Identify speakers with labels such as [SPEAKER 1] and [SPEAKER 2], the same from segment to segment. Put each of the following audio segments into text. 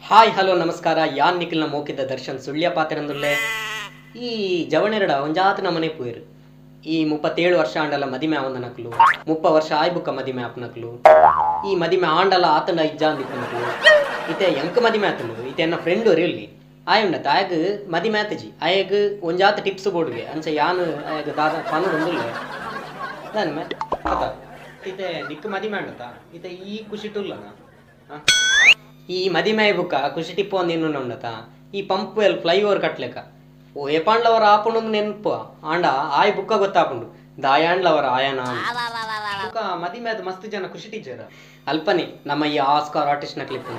[SPEAKER 1] hi hello ನಮಸ್ಕಾರ ಯಾನ್ ನಿಖಿಲ್ನ ಮೋಕಿದ ದರ್ಶನ್ ಸುಳ್ಯ ಪಾತ್ರಂದುಲ್ಲೆ ಈ ಜವಣೆರಡ ಒಂಜಾತನ ಮನೆ ಪೋಯಿರು ಈ 37 ವರ್ಷ ಆಂಡಲ ಮದಿಮೆ ಆವಂದ ನಕ್ಲು 30 ವರ್ಷ ಆಯ್ಬುಕ್ಕ ಮದಿಮೆ ಆಪನಕ್ಲು ಈ ಮದಿಮೆ ಆಂಡಲ ಆತಂಡ ಇಜ್ಜ ಅಂದಿಪ್ಪನಕ್ಲು ಇತೆ ಎಂಕ ಮದಿಮೆ ಆತಂಡು ಇತೆ ಎನ್ನ ಫ್ರೆಂಡ್ ಒರಿಯಲ್ಲಿ ಆಯುಂಡತ ಆಯಗ್ ಮದಿಮೆ ಆತಜಿ ಆಯಗ್ ಒಂಜಾತ ಟಿಪ್ಸ್ ಬೋರ್ಡ್ಗೆ ಅಂಚ ಯಾನ್ ಆಯಗ್ ದಾದ ಪನು ಒಂದುಲ್ಲೆ ನಾನು ಮೆ ಅತ ಇತೆ ನಿಕ್ ಮದಿಮೆ ಆಂಡತ ಇತೆ ಈ ಖುಷಿ ಟುಲ್ಲನ ಈ ಮದಿಮೆ ಬುಕ್ಕ ಖುಷಿ ಟಿಪ್ಪು ಒಂದು ಉಂಡತ ಈ ಪಂಪ್ ಎಲ್ ಫ್ಲೈಓವರ್ ಕಟ್ಲೆಕ್ಕ ಓ ಏಪಾಂಡ್ಲವರ ಆಪುಂಡು ನೆನ್ಪು ಆಂಡ ಆಯ್ ಬುಕ್ಕ ಗೊತ್ತಾಪುಂಡು ದಾಯಾಂಡ್ಲವರ ಆಯನ ಬುಕ್ಕ ಮದಿಮೆ ಅದು ಮಸ್ತ್ ಜನ ಖುಷಿ ಟೀಚರ್ ಅಲ್ಪನೆ ನಮ್ಮ ಈ ಆಸ್ಕಾರ್ ಆರ್ಟಿಸ್ಟ್ನ ಕ್ಲಿಪ್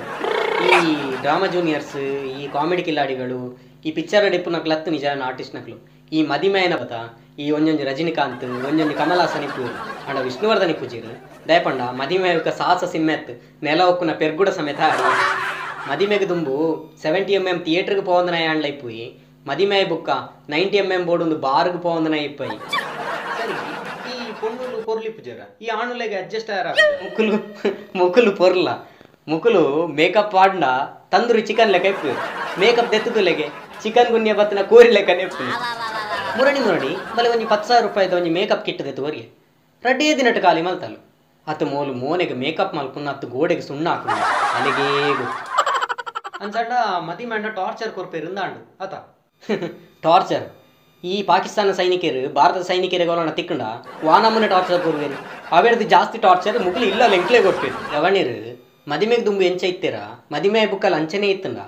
[SPEAKER 1] ಈ ಡ್ರಾಮಾ ಜೂನಿಯರ್ಸ್ ಈ ಕಾಮಿಡಿ ಕಿಲಾಡಿಗಳು ಈ ಪಿಕ್ಚರ್ ಡಿಪ್ಪುನ ಕ್ಲತ್ ನಿಜ ಆರ್ಟಿಸ್ಟ್ನಕ್ಲು ಈ ಮದಿಮೆ ಏನ ಬತ್ತ ಈ ಒಂಜೊಂಜು ರಜನಿಕಾಂತ್ ಒಂಜೊಂಜು ಕಮಲ್ ಹಾಸನ್ ಇಪ್ಪು ಅಂಡ ವಿಷ್ಣುವರ್ಧನ್ ಇಪ್ಪುಜೀರು ದಯಪಂಡ ಮದಿಮೆಗ ಸಾಹಸ ಸಿಮ್ಮೆತ್ ನೆಲ ಒಕ್ಕುನ ಪೆರ್ಗುಡ ಸಮೇತ ಆಡಿ ಮದಿಮೆಗೆ ದುಂಬು 70mm ಥಿಯೇಟರ್ಗೆ ಪೋವಂದನ ಆಂಡ್ಲ ಇಪ್ಪುಯಿ ಮದಿಮೆ ಬುಕ್ಕ 90mm ಬೋರ್ಡ್ ಒಂದು ಬಾರ್ಗೆ ಪೋವಂದನ ಇಪ್ಪೈ ಸರಿ ಈ ಪೊಣ್ಣುಲು ಪೊರ್ಲಿಪ್ಪುಜರ ಈ ಆಣುಲೆಗೆ ಅಡ್ಜಸ್ಟ್ ಆರ ಮುಕುಲು ಪೊರ್ಲ ಮುಕುಲು ಮೇಕಪ್ ಆಡ್ನ ತಂದೂರಿ ಚಿಕನ್ ಲೆಕ್ಕ ಇಪ್ಪು ಮೇಕಪ್ ದೆತ್ತುದುಲೆಗೆ ಚಿಕನ್ ಗುನ್ಯ ಬತ್ತನ ಕೋರಿ ಲೆಕ್ಕ ನೆಪ್ಪು ಮುರಡಿ ಬಲೆ ಒಂಜಿ 10,000 ರೂಪಾಯಿದ ಒಂಜಿ ಮೇಕಪ್ ಕಿಟ್ ದೆತ್ತುವರಿ ರಡ್ಡೇ ದಿನಟ ಖಾಲಿ ಮಲ್ತಲು ಅತ್ತು ಮೋಲು ಮೋನೆಗೆ ಮೇಕಪ್ ಮಲ್ಪುನ್ನ ಅತ್ತು ಗೋಡೆಗೆ ಸುಣ್ಣ ಹಾಕೊಂಡು ಅಲ್ಲಿಗೇ ಗೊತ್ತು ಅನ್ಸಂಡ ಮದಿಮಂಡ ಟಾರ್ಚರ್ ಕೊರ್ಪೇರಿಂದಾಂಡು ಆತ ಟಾರ್ಚರ್ ಈ ಪಾಕಿಸ್ತಾನ ಸೈನಿಕರು ಭಾರತದ ಸೈನಿಕರಿಗೆ ಅವಳನ್ನ ತಿಕ್ಕಂಡ ವಾನಮ್ಮನೆ ಟಾರ್ಚರ್ ಕೊರ್ವೇರು ಅವೆಡ್ದು ಜಾಸ್ತಿ ಟಾರ್ಚರ್ ಮುಗ್ಲಿ ಇಲ್ಲ ಲೆಂಕ್ಲೆ ಕೊಟ್ಬೇರು ಯವಣಿರು ಮದಿಮೆಗೆ ದುಂಬು ಎಂಚ ಇತ್ತೀರ ಮದಿಮೆ ಬುಕ್ಕಲ್ಲಿ ಅಂಚನೆ ಇತ್ತಂಡ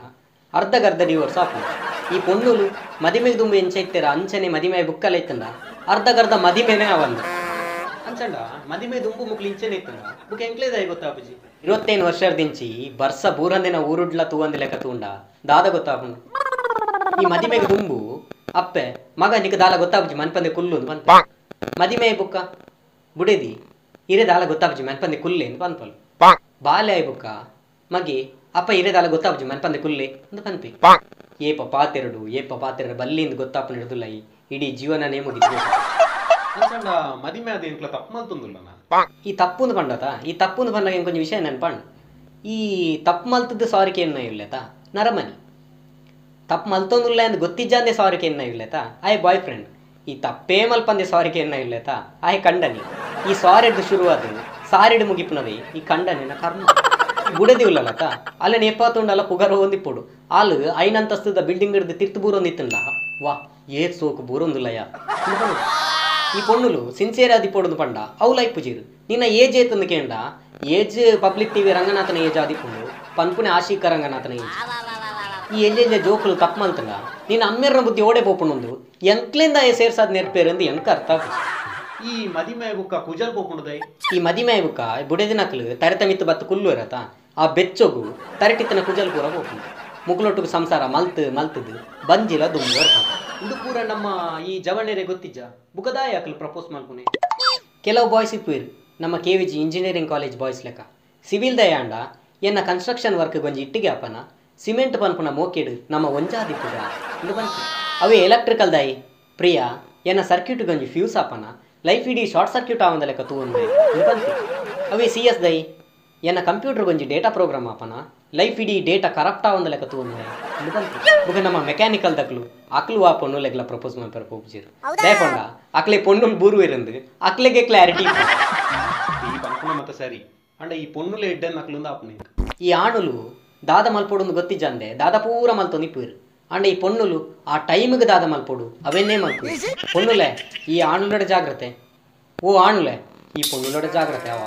[SPEAKER 1] ಅರ್ಧಗರ್ಧ ಡಿವೋರ್ಸ್ ಆಪು ಈ ಪೊಣ್ಣುಲು ಮದಿಮೆಗೆ ದುಂಬು ಎಂಚ ಇತ್ತೀರ ಅಂಚನೆ ಮದಿಮೆ ಬುಕ್ಕಲ್ಲ ಇತ್ತಂಡ ಅರ್ಧಗರ್ಧ ಮದಿಮೆನೇ ಅವಂದು ಅಂಚಂಡ ಮದಿಮೆ ದುಂಬು ಮುಕ್ಲಿ ಇಂಚನೆ ಇತ್ತಂಡ ಬುಕ್ ಎಂಕ್ಲೇದಾಯಿ ಗೊತ್ತಾಪುಜಿ 21 ವರ್ಷದಿಂಚಿ ಬರ್ಸ ಬೂರಂದಿನ ಊರುಡ್ಲ ತೂವಂದಿ ಲೆಕ್ಕ ತೂಂಡ ದಾದ ಗೊತ್ತಾಪುಂಡು ಈ ಮದಿಮೆಗೆ ದುಂಬು ಅಪ್ಪೆ ಮಗ ನಿಕ್ ದಾಲ ಗೊತ್ತಾಪುಜಿ ಮನ್ಪಂದೆ ಕುಲ್ಲು ಅಂತ ಮದಿಮೆ ಬುಕ್ಕ ಬುಡೆದಿ ಇರೆ ದಾಲ ಗೊತ್ತಾಪುಜಿ ಮನ್ಪಂದೆ ಕುಲ್ಲೆ ಅಂತ ಪನ್ಪಲು ಬಾಲ್ಯ ಆಯ್ ಬುಕ್ಕ ಮಗಿ ಅಪ್ಪ ಇರೆ ದಾಲ ಗೊತ್ತಾಪುಜಿ ಮನ್ಪಂದೆ ಕುಲ್ಲೆ ಅಂತ ಪನ್ಪಿ ಏಪ ಪಾತೆರಡು ಬಲ್ಲಿಂದ ಗೊತ್ತಾಪು ಹಿಡಿದುಲ್ಲ ಇಡೀ ಜೀವನನೇ ಮುಗಿದ್ವಿ ಮದಿಮೆ ಅದೇನ್ಲ ತಪ್ಪು ಮಲ್ತೊಂದುಲ್ಲ ಈ ತಪ್ಪುಂದು ಪಂಡತ ಈ ತಪ್ಪುಂದು ಪಂಡಾಗ ಇಂಕೊಂಚ ವಿಷಯ ನೆನ್ಪಂಡ್ ಈ ತಪ್ಪು ಮಲ್ತದ್ದು ಸಾರಿಕೆ ಎನ್ನ ಇರ್ಲೇತ ನರಮನಿ ತಪ್ಪು ಮಲ್ತೊಂದುಲ್ಲ ಎಂದು ಗೊತ್ತಿಜ್ಜಂದೆ ಸಾರಿಕೆ ಎನ್ನ ಇರ್ಲೇತ ಆಯ್ ಬಾಯ್ ಫ್ರೆಂಡ್ ಈ ತಪ್ಪೇ ಮಲ್ಪಂದೆ ಸಾರಿಕೆ ಎನ್ನ ಇರ್ಲೇತ ಆಯ್ ಕಂಡನಿ ಈ ಸಾರಿಡ್ದು ಶುರುವಾದ ಸಾರಿಡ್ ಮುಗಿಪುನವೇ ಈ ಕಂಡನಿನ ಕರ್ಮ ಗುಡದಿಲ್ಲತ ಅಲ್ಲೇ 70 ಪುಗರ ಹೊಂದಿಪ್ಪುಡು ಆಲು 5 ಅಂತಸ್ತದ ಬಿಲ್ಡಿಂಗ್ ಹಿಡ್ದು ತಿರ್ತು ಬೂರೊಂದಿತ್ತಂಡ ವಾ ಏತ್ ಸೋಕು ಬೂರೊಂದುಲ್ಲಯ್ಯ ಈ ಪೊಣ್ಣುಲು ಸಿನ್ಸಿಯರ್ ಆದಿಪ್ಪೊಡು ಪಂಡ ಅವ್ಲ ಇಪ್ಪುಜೀರು ನಿನ್ನ ಏಜ್ ಏತಂದು ಕೇಂಡ ಏಜ್ ಪಬ್ಲಿಕ್ ಟಿವಿ ರಂಗನಾಥನ ಏಜ್ ಆದಿಪ್ಪುಂಡು ಪನ್ಪುಣೆ ಆಶಿಕ ರಂಗನಾಥನ ಏಜ್ ಈ ಎಲ್ಲೆಲ್ಲ ಜೋಕುಲು ತಪ್ಪು ಮಲ್ತಂಗ ನಿನ್ನ ಅಮ್ಮೆರ್ನ ಬುದ್ಧಿ ಓಡೆ ಪೋಪುಂಡು ಎಂಕ್ಲಿಂದ ಸೇರ್ಸಾದ್ ನೆರ್ಪೇರೆಂದು ಎಂಕ ಅರ್ಥ ಈ ಮದಿಮೆ ಬುಕ್ಕ ಕುಜಲ್ ಪೋಪುಂಡುದೈ ಈ ಮದಿಮೆ ಬುಕ್ಕ ಬುಡೆದಿನಕ್ಲು ತರೆತಮಿತ್ತು ಬತ್ತು ಕುಲ್ಲು ಇರತ್ತ ಆ ಬೆಚ್ಚೊಗು ತರೆಟಿತ್ತನ ಕುಜಲ್ ಪೂರ ಪೋಪುಂಡು ಮುಕ್ಲೊಟ್ಟಿಗೆ ಸಂಸಾರ ಮಲ್ತದು ಬಂಜಿಲ ದುಂಬು ಇದು ಪೂರ ನಮ್ಮ ಈ ಜವಣೆರೆ ಗೊತ್ತಿಜ್ಜ ಬುಕದಾಯ ಅಕ್ಲು ಪ್ರಪೋಸ್ ಮಲ್ಪುನೆ ಕೆಲವು ಬಾಯ್ಸ್ ಇಪ್ಪುರು ನಮ್ಮ KVG ಇಂಜಿನಿಯರಿಂಗ್ ಕಾಲೇಜ್ ಬಾಯ್ಸ್ ಲೆಕ್ಕ ಸಿವಿಲ್ ದಯಾಂಡ ಎನ್ನ ಕನ್ಸ್ಟ್ರಕ್ಷನ್ ವರ್ಕ್ ಗೊಂಜಿ ಇಟ್ಟಿಗೆ ಅಪ್ಪನ ಸಿಮೆಂಟ್ ಪನ್ಪುನ ಮೋಕೆಡು ನಮ್ಮ ಒಂಜಾದಿಪ್ಪುಗ ಇದು ಬಂತು ಅವೇ ಎಲೆಕ್ಟ್ರಿಕಲ್ ದಾಯಿ ಪ್ರಿಯಾ ಎನ್ನ ಸರ್ಕ್ಯೂಟ್ ಗೊಂಜಿ ಫ್ಯೂಸ್ ಅಪ್ಪನ ಲೈಫ್ ಇಡೀ ಶಾರ್ಟ್ ಸರ್ಕ್ಯೂಟ್ ಆವಂದ ಲೆಕ್ಕ ತೂಂದೆ ಇದು ಬಂತು ಅವೇ CS ದೈ ಎನ್ನ ಕಂಪ್ಯೂಟರ್ ಗೊಂಜಿ ಡೇಟಾ ಪ್ರೋಗ್ರಾಮ್ ಅಪ್ಪನ ಲೈಫ್ ಇಡೀ ಡೇಟಾ ಕರಪ್ಟ್ ಆವಂದ ಲೆಕ್ಕ ತೂಂದೆ ಇದು ಬಂತು ಬುಗ ನಮ್ಮ ಮೆಕ್ಯಾನಿಕಲ್ ದಕ್ಲು ಅಕ್ಲು ಆ ಪೊಣ್ಣು ಲೆಗ್ಲ ಪ್ರಪೋಸ್ ಮಾಡ್ತಾರ ಪೋಪ್ಜಿರು ದಯಪಂಡ ಅಕ್ಲೆ ಪೊಣ್ಣು ಬೂರು ಇರಂದು ಅಕ್ಲೆಗೆ ಕ್ಲಾರಿಟಿ ಈ ಪನ್ಪುನ ಮತ ಸರಿ ಅಂಡ ಈ ಪೊಣ್ಣುಲೆ ಎಡ್ಡನ್ ಅಕ್ಲುಂದ ಆಪನೆ ಈ ಆಣುಲು ದಾದ ಮಲ್ಪೊಡು ಗೊತ್ತಿಜ್ಜಂದೆ ದಾದ ಪೂರ ಮಲ್ತೊಂದು ಇಪ್ಪುರು ಅಂಡ ಈ ಪೊಣ್ಣುಲು ಆ ಟೈಮ್ಗೆ ದಾದ ಮಲ್ಪೊಡು ಅವನ್ನೇ ಮಲ್ಪು ಪೊಣ್ಣುಲೆ ಈ ಆಣುಲೊಡ ಜಾಗ್ರತೆ ಓ ಆಣುಲೆ ಈ ಪೊಣ್ಣುಲೊಡ ಜಾಗ್ರತೆ ಅವ